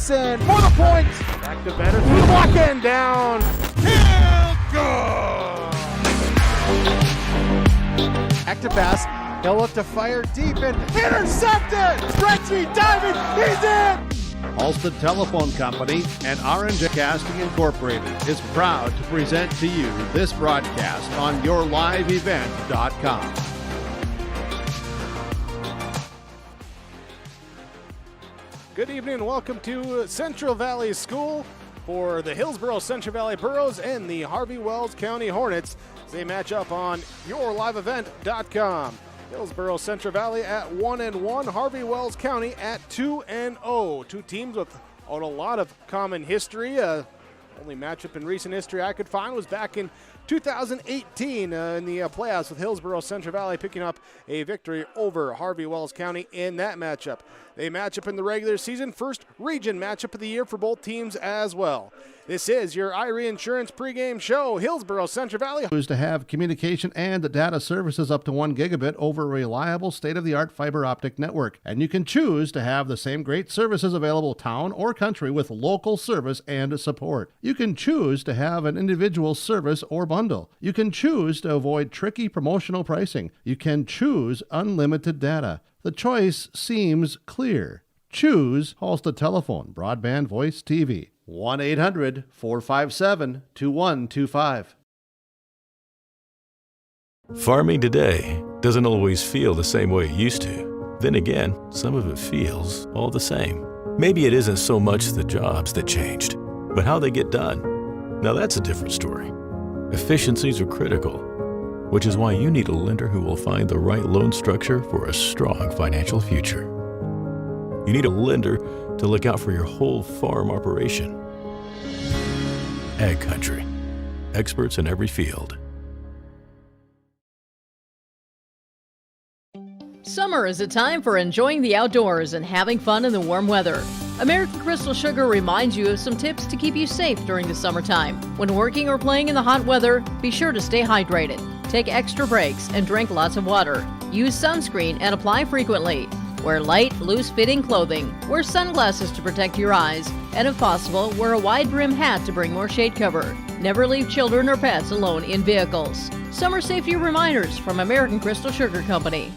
Olson for the point. Back to Better through the block and down. And goal! Active pass. He'll look to fire deep and intercepted. Reggie diving. He's in. Halstead Telephone Company and R&J Casting Incorporated is proud to present to you this broadcast on YourLiveEvent.com. Good evening and welcome to Central Valley School for the Hillsboro Central Valley Burros and the Harvey Wells County Hornets. They match up on YourLiveEvent.com. Hillsboro Central Valley at 1-1, Harvey Wells County at 2-0. Two teams with a lot of common history. Only matchup in recent history I could find was back in 2018 in the playoffs, with Hillsboro Central Valley picking up a victory over Harvey Wells County in that matchup. They match up in the regular season, first region matchup of the year for both teams as well. This is your Irie Insurance pregame show. Hillsboro Central Valley Choose to have communication and data services up to 1 gigabit over a reliable state-of-the-art fiber optic network. And you can choose to have the same great services available town or country with local service and support. You can choose to have an individual service or bundle. You can choose to avoid tricky promotional pricing. You can choose unlimited data. The choice seems clear. Choose Halstead Telephone, Broadband Voice TV. 1-800-457-2125. Farming today doesn't always feel the same way it used to. Then again, some of it feels all the same. Maybe it isn't so much the jobs that changed, but how they get done. Now that's a different story. Efficiencies are critical, which is why you need a lender who will find the right loan structure for a strong financial future. You need a lender to look out for your whole farm operation. Ag Country. Experts in every field. Summer is a time for enjoying the outdoors and having fun in the warm weather. American Crystal Sugar reminds you of some tips to keep you safe during the summertime. When working or playing in the hot weather, be sure to stay hydrated. Take extra breaks and drink lots of water. Use sunscreen and apply frequently. Wear light, loose-fitting clothing. Wear sunglasses to protect your eyes. And if possible, wear a wide-brim hat to bring more shade cover. Never leave children or pets alone in vehicles. Summer safety reminders from American Crystal Sugar Company.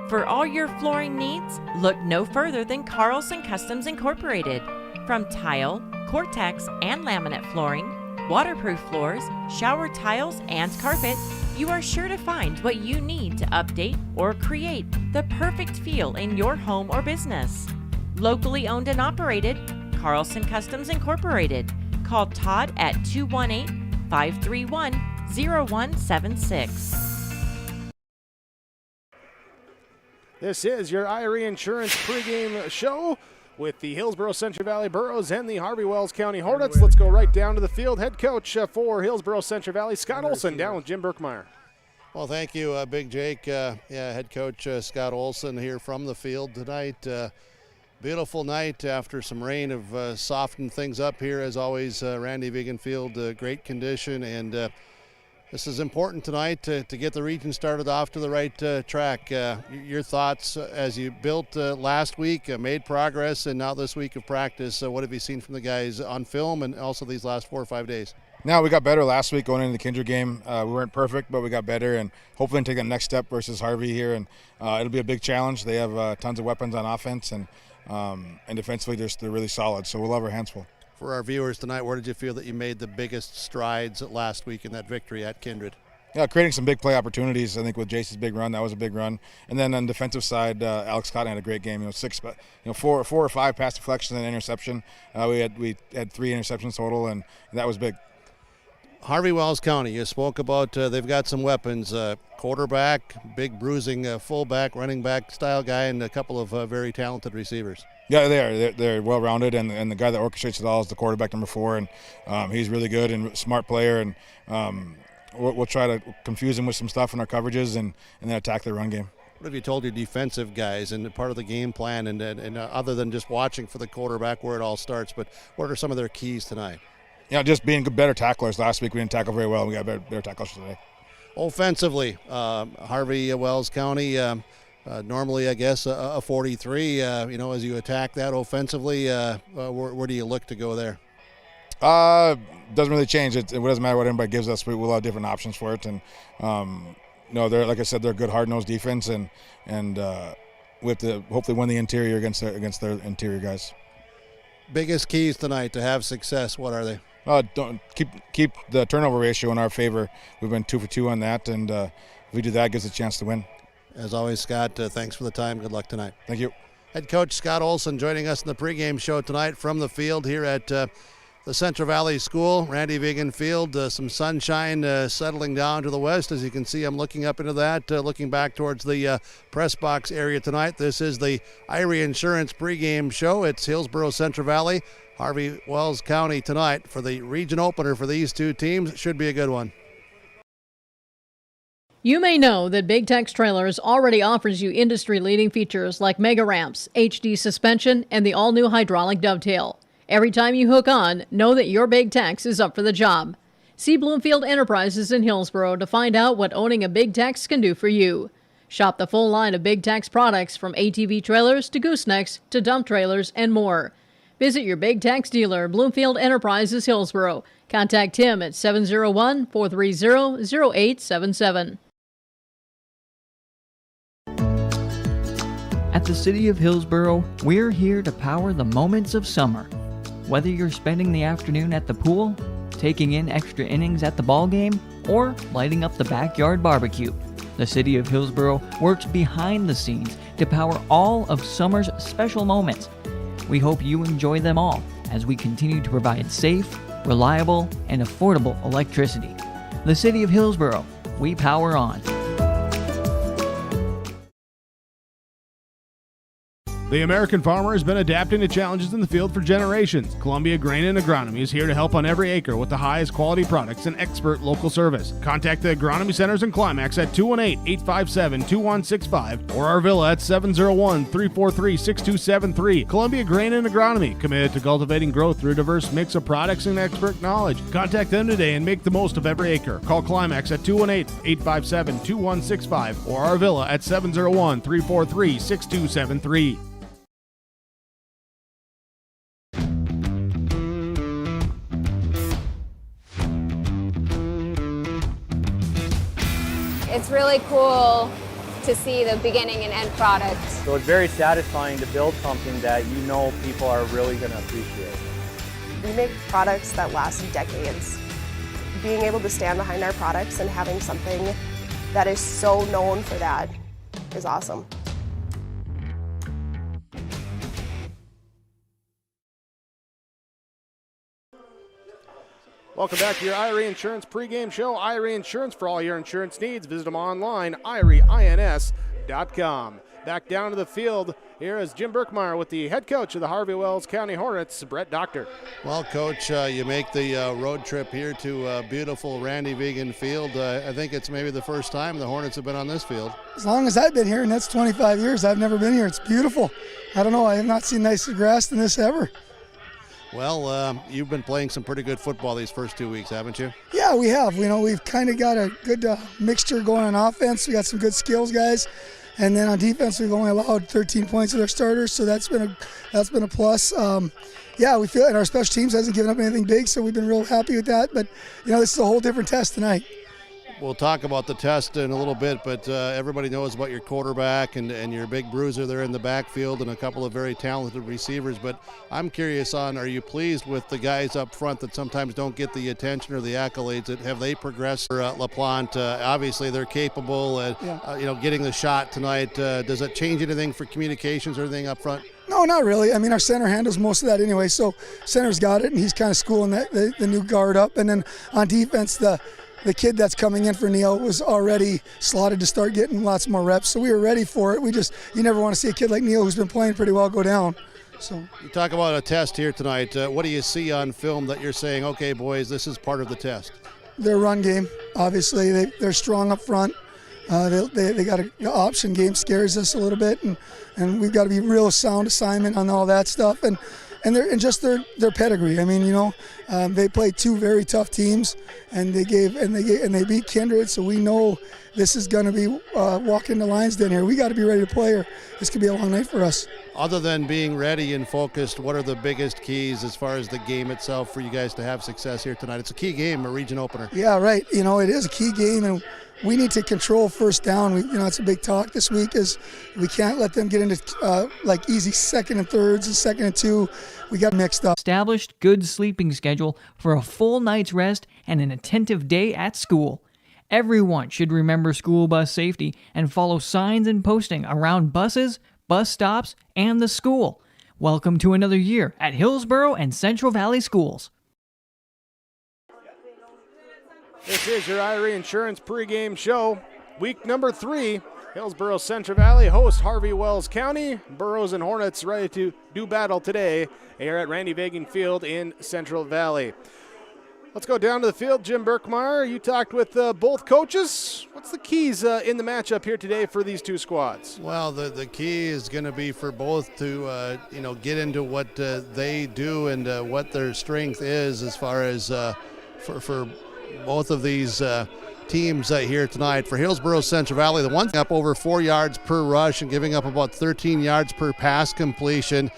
For all your flooring needs, look no further than Carlson Customs Incorporated. From tile, Cortex, and laminate flooring, waterproof floors, shower tiles, and carpet, you are sure to find what you need to update or create the perfect feel in your home or business. Locally owned and operated, Carlson Customs Incorporated. Call Todd at 218-531-0176. This is your Irie Insurance pregame show with the Hillsboro Central Valley Burros and the Harvey Wells County Hornets. Let's go right down to the field. Head coach for Hillsboro Central Valley, Scott Olson, down with Jim Berkmeyer. Well, thank you, Big Jake. Head coach Scott Olson here from the field tonight. Beautiful night after some rain have softened things up here. As always, Randy Veganfield, great condition, and this is important tonight to get the region started off to the right track. Your thoughts as you built last week, made progress, and now this week of practice. What have you seen from the guys on film and also these last 4 or 5 days? Now, we got better last week going into the Kindred game. We weren't perfect, but we got better, and hopefully take that next step versus Harvey here. And it'll be a big challenge. They have tons of weapons on offense, and defensively they're really solid. So we'll have our hands full. For our viewers tonight, where did you feel that you made the biggest strides last week in that victory at Kindred? Yeah, creating some big play opportunities. I think with Jason's big run, that was a big run. And then on the defensive side, Alex Cotton had a great game. Four or five pass deflections and an interception. We had 3 interceptions total, and that was big. Harvey Wells County, you spoke about they've got some weapons, quarterback, big bruising fullback, running back style guy, and a couple of very talented receivers. Yeah, they are. They're well-rounded, and the guy that orchestrates it all is the quarterback number 4, and he's really good and smart player, and we'll try to confuse him with some stuff in our coverages and then attack the run game. What have you told your defensive guys and part of the game plan, and other than just watching for the quarterback where it all starts, but what are some of their keys tonight? Just being better tacklers. Last week we didn't tackle very well. We got better tacklers today. Offensively, Harvey Wells County, normally, I guess, a 43. As you attack that offensively, where do you look to go there? Doesn't really change. It doesn't matter what anybody gives us. We'll have different options for it. And they're, like I said, they're a good hard-nosed defense, and we have to hopefully win the interior against their interior guys. Biggest keys tonight to have success, what are they? Don't keep the turnover ratio in our favor. We've been 2 for 2 on that, and if we do that, it gives us a chance to win. As always, Scott, thanks for the time. Good luck tonight. Thank you. Head coach Scott Olson joining us in the pregame show tonight from the field here at the Central Valley School, Randy Vigan Field. Some sunshine settling down to the west. As you can see, I'm looking up into that, looking back towards the press box area tonight. This is the Irie Insurance pregame show. It's Hillsboro Central Valley, Harvey Wells County tonight for the region opener for these two teams. Should be a good one. You may know that Big Tex Trailers already offers you industry-leading features like mega ramps, HD suspension, and the all-new hydraulic dovetail. Every time you hook on, know that your Big Tex is up for the job. See Bloomfield Enterprises in Hillsboro to find out what owning a Big Tex can do for you. Shop the full line of Big Tex products from ATV trailers to goosenecks to dump trailers and more. Visit your Big Tex dealer, Bloomfield Enterprises, Hillsboro. Contact Tim at 701-430-0877. At the City of Hillsboro, we're here to power the moments of summer. Whether you're spending the afternoon at the pool, taking in extra innings at the ball game, or lighting up the backyard barbecue, the City of Hillsboro works behind the scenes to power all of summer's special moments. We hope you enjoy them all as we continue to provide safe, reliable, and affordable electricity. The City of Hillsboro, we power on. The American farmer has been adapting to challenges in the field for generations. Columbia Grain and Agronomy is here to help on every acre with the highest quality products and expert local service. Contact the Agronomy Centers in Climax at 218-857-2165 or Arvilla at 701-343-6273. Columbia Grain and Agronomy, committed to cultivating growth through a diverse mix of products and expert knowledge. Contact them today and make the most of every acre. Call Climax at 218-857-2165 or Arvilla at 701-343-6273. It's really cool to see the beginning and end product. So it's very satisfying to build something that you know people are really going to appreciate. We make products that last decades. Being able to stand behind our products and having something that is so known for that is awesome. Welcome back to your Irie Insurance pregame show. Irie Insurance, for all your insurance needs. Visit them online, irieins.com. Back down to the field, here is Jim Berkmeyer with the head coach of the Harvey Wells County Hornets, Brett Doctor. Well, Coach, you make the road trip here to beautiful Randy Vigan Field. I think it's maybe the first time the Hornets have been on this field. As long as I've been here, and that's 25 years, I've never been here. It's beautiful. I don't know, I have not seen nicer grass than this ever. Well, you've been playing some pretty good football these first 2 weeks, haven't you? Yeah, we have. We've kind of got a good mixture going on offense. We got some good skills guys, and then on defense, we've only allowed 13 points with our starters, so that's been a plus. We feel, and our special teams hasn't given up anything big, so we've been real happy with that. But this is a whole different test tonight. We'll talk about the test in a little bit, but everybody knows about your quarterback and your big bruiser there in the backfield and a couple of very talented receivers. But I'm curious are you pleased with the guys up front that sometimes don't get the attention or the accolades? Have they progressed? LaPlante, obviously they're capable at getting the shot tonight. Does it change anything for communications or anything up front? No, not really. I mean, our center handles most of that anyway, so center's got it, and he's kind of schooling the new guard up. And then on defense, the kid that's coming in for Neil was already slotted to start getting lots more reps, so we were ready for it. You never want to see a kid like Neil, who's been playing pretty well, go down. So you talk about a test here tonight. What do you see on film that you're saying, okay, boys, this is part of the test? Their run game, obviously, they're strong up front. They got an option game, scares us a little bit, and we've got to be real sound assignment on all that stuff. And and just their pedigree. I mean, they played two very tough teams, and they beat Kindred. So we know this is going to be walking the lines down here. We got to be ready to play, or this could be a long night for us. Other than being ready and focused, what are the biggest keys as far as the game itself for you guys to have success here tonight? It's a key game, a region opener. Yeah, right. It is a key game, and we need to control first down. It's a big talk this week is we can't let them get into easy second and thirds and second and two. We got mixed up. Established good sleeping schedule for a full night's rest and an attentive day at school. Everyone should remember school bus safety and follow signs and posting around buses, bus stops, and the school. Welcome to another year at Hillsboro and Central Valley Schools. This is your Irie Insurance pregame show. Week number 3. Hillsboro Central Valley hosts Harvey Wells County. Burros and Hornets ready to do battle today here at Randy Vagan Field in Central Valley. Let's go down to the field. Jim Birkmeyer, you talked with both coaches. What's the keys in the matchup here today for these two squads? Well, the key is going to be for both to get into what they do and what their strength is as far as for both of these teams here tonight. For Hillsboro Central Valley, the one up over 4 yards per rush and giving up about 13 yards per pass completion.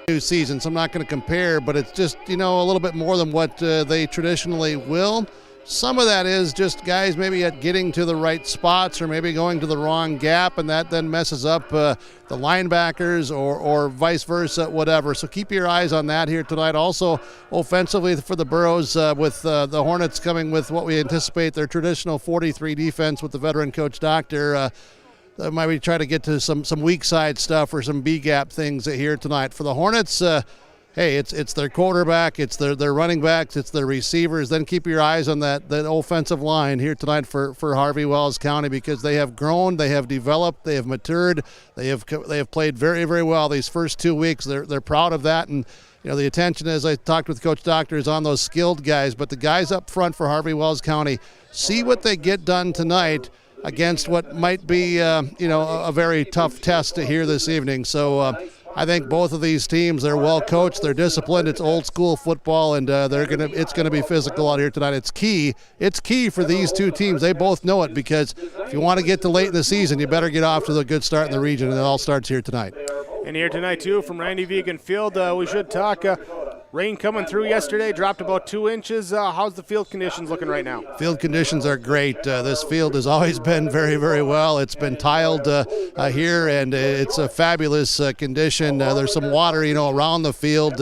New season, so I'm not going to compare, but it's just a little bit more than what they traditionally will. Some of that is just guys maybe at getting to the right spots or maybe going to the wrong gap, and that then messes up the linebackers or vice versa, whatever. So keep your eyes on that here tonight. Also offensively for the Burros, with the Hornets coming with what we anticipate their traditional 43 defense with the veteran coach Doctor. Maybe try to get to some weak side stuff or some B-gap things here tonight. For the Hornets, hey, it's their quarterback, it's their running backs, it's their receivers. Then keep your eyes on that offensive line here tonight for Harvey Wells County, because they have grown, they have developed, they have matured, they have played very, very well these first 2 weeks. They're proud of that, and the attention, as I talked with Coach Doctor, is on those skilled guys. But the guys up front for Harvey Wells County, see what they get done tonight against what might be, a very tough test to hear this evening. So I think both of these teams, they're well coached, they're disciplined, it's old school football, and it's gonna be physical out here tonight. It's key for these two teams. They both know it, because if you want to get to late in the season, you better get off to a good start in the region, and it all starts here tonight. And here tonight too from Randy Vagan Field, we should talk. Rain coming through yesterday, dropped about 2 inches. How's the field conditions looking right now? Field conditions are great. This field has always been very, very well. It's been tiled here, and it's a fabulous condition. There's some water, around the field,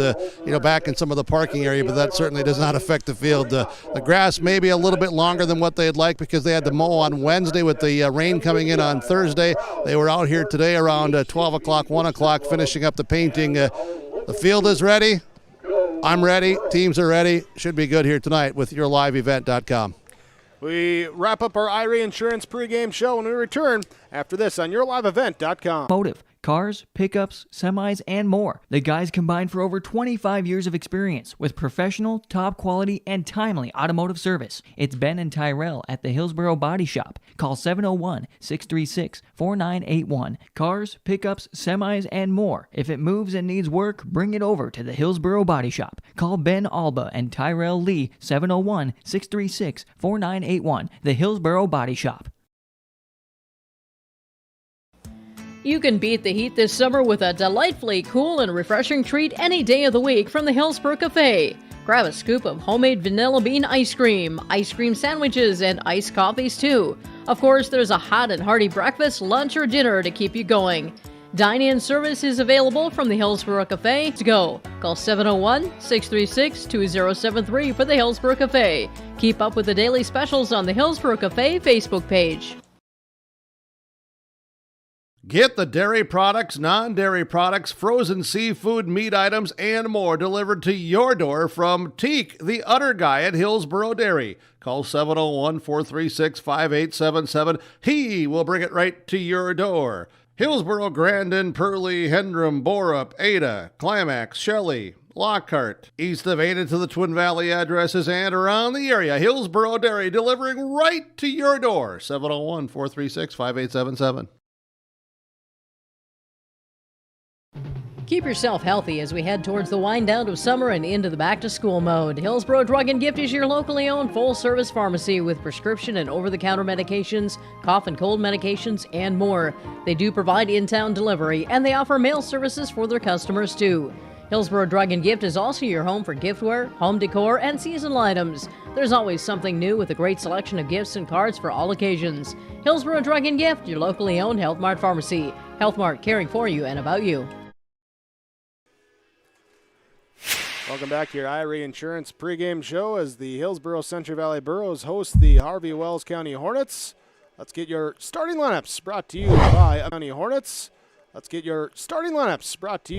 back in some of the parking area, but that certainly does not affect the field. The grass may be a little bit longer than what they'd like, because they had to mow on Wednesday with the rain coming in on Thursday. They were out here today around 12 o'clock, 1 o'clock, finishing up the painting. The field is ready. I'm ready. Teams are ready. Should be good here tonight with yourliveevent.com. We wrap up our Irie Insurance pregame show when we return after this on yourliveevent.com. Motive, cars, pickups, semis, and more. The guys combined for over 25 years of experience with professional, top quality, and timely automotive service. It's Ben and Tyrell at the Hillsboro Body Shop. Call 701-636-4981. Cars, pickups, semis, and more. If it moves and needs work, bring it over to the Hillsboro Body Shop. Call Ben Alba and Tyrell Lee, 701-636-4981. The Hillsboro Body Shop. You can beat the heat this summer with a delightfully cool and refreshing treat any day of the week from the Hillsboro Cafe. Grab a scoop of homemade vanilla bean ice cream sandwiches, and iced coffees too. Of course, there's a hot and hearty breakfast, lunch, or dinner to keep you going. Dine-in service is available from the Hillsboro Cafe. To go, call 701-636-2073 for the Hillsboro Cafe. Keep up with the daily specials on the Hillsboro Cafe Facebook page. Get the dairy products, non-dairy products, frozen seafood, meat items, and more delivered to your door from Teak, the Udder Guy at Hillsboro Dairy. Call 701-436-5877. He will bring it right to your door. Hillsboro, Grandin, Purley, Hendrum, Borup, Ada, Climax, Shelley, Lockhart. East of Ada to the Twin Valley addresses and around the area. Hillsboro Dairy delivering right to your door. 701-436-5877. Keep yourself healthy as we head towards the wind down of summer and into the back-to-school mode. Hillsboro Drug and Gift is your locally owned full-service pharmacy with prescription and over-the-counter medications, cough and cold medications, and more. They do provide in-town delivery, and they offer mail services for their customers, too. Hillsboro Drug and Gift is also your home for giftware, home decor, and seasonal items. There's always something new with a great selection of gifts and cards for all occasions. Hillsboro Drug and Gift, your locally owned Health Mart pharmacy. Health Mart, caring for you and about you. Welcome back to your IRA Insurance pregame show as the Hillsboro Central Valley Burros host the Harvey Wells County Hornets. Let's get your starting lineups brought to you by County Hornets. Let's get your starting lineups brought to you